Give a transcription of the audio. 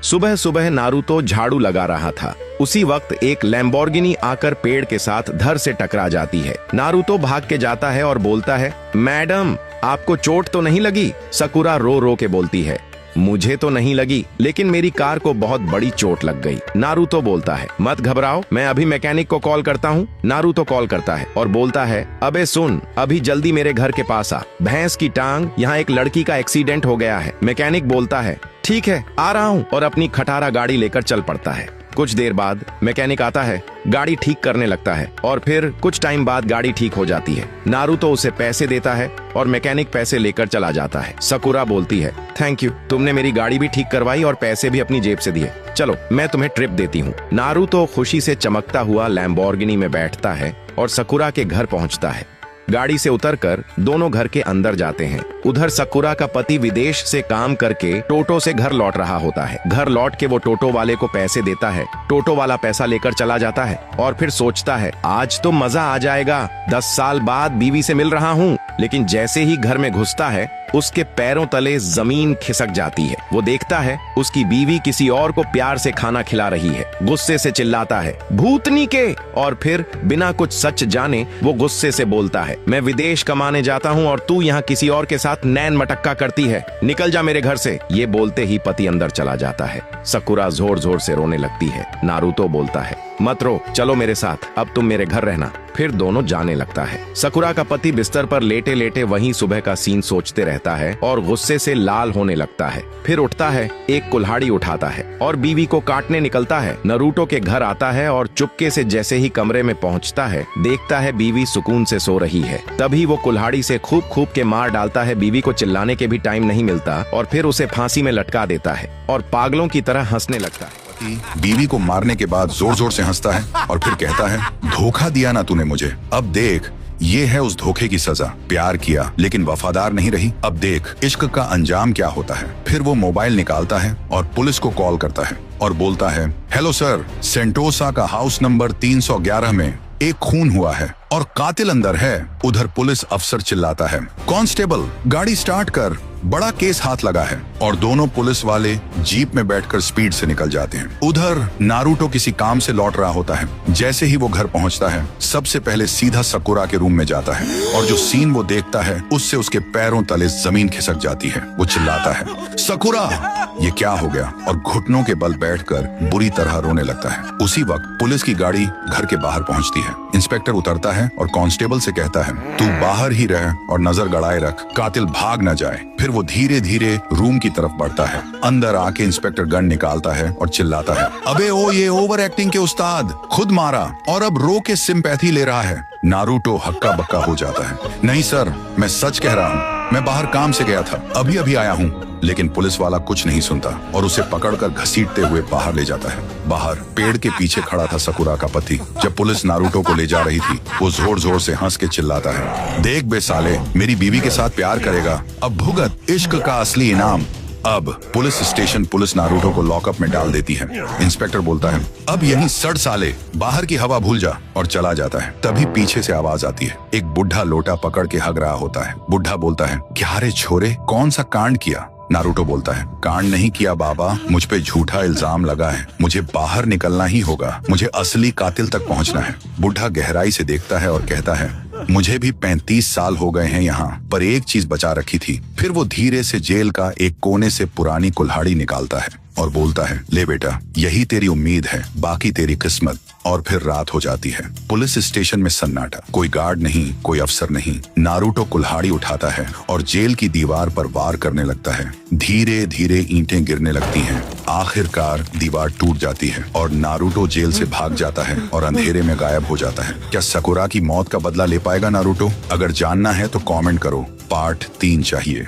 सुबह सुबह नारुतो झाड़ू लगा रहा था। उसी वक्त एक लैम्बोर्गिनी आकर पेड़ के साथ धर से टकरा जाती है। नारुतो भाग के जाता है और बोलता है, मैडम आपको चोट तो नहीं लगी? सकुरा रो रो के बोलती है, मुझे तो नहीं लगी, लेकिन मेरी कार को बहुत बड़ी चोट लग गई। नारुतो बोलता है, मत घबराओ, मैं अभी मैकेनिक को कॉल करता हूँ। नारुतो कॉल करता है और बोलता है, अबे सुन, अभी जल्दी मेरे घर के पास आ, भैंस की टांग, यहाँ एक लड़की का एक्सीडेंट हो गया है। मैकेनिक बोलता है, ठीक है आ रहा हूँ, और अपनी खटारा गाड़ी लेकर चल पड़ता है। कुछ देर बाद मैकेनिक आता है, गाड़ी ठीक करने लगता है और फिर कुछ टाइम बाद गाड़ी ठीक हो जाती है। नारुतो उसे पैसे देता है और मैकेनिक पैसे लेकर चला जाता है। सकुरा बोलती है, थैंक यू, तुमने मेरी गाड़ी भी ठीक करवाई और पैसे भी अपनी जेब से दिए। चलो मैं तुम्हें ट्रिप देती हूँ। नारुतो खुशी से चमकता हुआ लैम्बोर्गिनी में बैठता है और सकुरा के घर पहुँचता है। गाड़ी से उतरकर दोनों घर के अंदर जाते हैं। उधर सकुरा का पति विदेश से काम करके टोटो से घर लौट रहा होता है। घर लौट के वो टोटो वाले को पैसे देता है। टोटो वाला पैसा लेकर चला जाता है और फिर सोचता है, आज तो मजा आ जाएगा, 10 साल बाद बीवी से मिल रहा हूँ। लेकिन जैसे ही घर में घुसता है, उसके पैरों तले जमीन खिसक जाती है। वो देखता है उसकी बीवी किसी और को प्यार से खाना खिला रही है। गुस्से से चिल्लाता है, भूतनी के, और फिर बिना कुछ सच जाने वो गुस्से से बोलता है, मैं विदेश कमाने जाता हूँ और तू यहाँ किसी और के साथ नैन मटक्का करती है, निकल जा मेरे घर से। ये बोलते ही पति अंदर चला जाता है। सकुरा जोर जोर से रोने लगती है। नारुतो बोलता है, मत रो, चलो मेरे साथ, अब तुम मेरे घर रहना। फिर दोनों जाने लगता है। सकुरा का पति बिस्तर पर लेटे लेटे वहीं सुबह का सीन सोचते रहता है और गुस्से से लाल होने लगता है। फिर उठता है, एक कुल्हाड़ी उठाता है और बीवी को काटने निकलता है। नारुतो के घर आता है और चुपके से जैसे ही कमरे में पहुंचता है, देखता है बीवी सुकून से सो रही है। तभी वो कुल्हाड़ी से खूब खूब के मार डालता है। बीवी को चिल्लाने के भी टाइम नहीं मिलता और फिर उसे फांसी में लटका देता है और पागलों की तरह हंसने लगता है। बीवी को मारने के बाद जोर जोर से हंसता है और फिर कहता है, धोखा दिया ना तूने मुझे, अब देख ये है उस धोखे की सजा। प्यार किया लेकिन वफादार नहीं रही, अब देख इश्क का अंजाम क्या होता है। फिर वो मोबाइल निकालता है और पुलिस को कॉल करता है और बोलता है, हेलो सर, सेंटोसा का हाउस नंबर 311 में एक खून हुआ है और कातिल अंदर है। उधर पुलिस अफसर चिल्लाता है, कांस्टेबल गाड़ी स्टार्ट कर, बड़ा केस हाथ लगा है। और दोनों पुलिस वाले जीप में बैठकर स्पीड से निकल जाते हैं। उधर नारुतो किसी काम से लौट रहा होता है। जैसे ही वो घर पहुंचता है, सबसे पहले सीधा सकुरा के रूम में जाता है और जो सीन वो देखता है उससे उसके पैरों तले जमीन खिसक जाती है। वो चिल्लाता है, सकुरा ये क्या हो गया, और घुटनों के बल बैठकर बुरी तरह रोने लगता है। उसी वक्त पुलिस की गाड़ी घर के बाहर पहुंचती है। इंस्पेक्टर उतरता है और कांस्टेबल से कहता है, तू बाहर ही रह और नजर गड़ाए रख, कातिल भाग न जाए। फिर वो धीरे धीरे रूम की तरफ बढ़ता है। अंदर आके इंस्पेक्टर गन निकालता है और चिल्लाता है, अबे ओ ये ओवर एक्टिंग के उस्ताद, खुद मारा और अब रो के सिंपैथी ले रहा है। नारुतो हक्का बक्का हो जाता है, नहीं सर, मैं सच कह रहा हूँ, मैं बाहर काम से गया था, अभी अभी आया हूँ। लेकिन पुलिस वाला कुछ नहीं सुनता और उसे पकड़कर घसीटते हुए बाहर ले जाता है। बाहर पेड़ के पीछे खड़ा था सकुरा का पति। जब पुलिस नारुतो को ले जा रही थी, वो जोर जोर से हंस के चिल्लाता है, देख बे साले, मेरी बीवी के साथ प्यार करेगा, अब भुगत इश्क का असली इनाम। अब पुलिस स्टेशन पुलिस नारुतो को लॉकअप में डाल देती है। इंस्पेक्टर बोलता है, अब यहीं सड़ साले, बाहर की हवा भूल जा, और चला जाता है। तभी पीछे से आवाज आती है। एक बुढ़ा लोटा पकड़ के हग रहा होता है। बुढ़ा बोलता है, क्या रे छोरे, कौन सा कांड किया? नारुतो बोलता है, कांड नहीं किया बाबा, मुझ पे झूठा इल्जाम लगा है, मुझे बाहर निकलना ही होगा, मुझे असली कातिल तक पहुंचना है। बुढ़ा गहराई से देखता है और कहता है, मुझे भी 35 साल हो गए हैं यहाँ, पर एक चीज बचा रखी थी। फिर वो धीरे से जेल का एक कोने से पुरानी कुल्हाड़ी निकालता है और बोलता है, ले बेटा, यही तेरी उम्मीद है, बाकी तेरी किस्मत। और फिर रात हो जाती है। पुलिस स्टेशन में सन्नाटा, कोई गार्ड नहीं, कोई अफसर नहीं। नारुतो कुल्हाड़ी उठाता है और जेल की दीवार पर वार करने लगता है। धीरे धीरे ईंटें गिरने लगती हैं। आखिरकार दीवार टूट जाती है और नारुतो जेल से भाग जाता है और अंधेरे में गायब हो जाता है। क्या सकुरा की मौत का बदला ले पाएगा नारुतो? अगर जानना है तो कमेंट करो, पार्ट 3 चाहिए।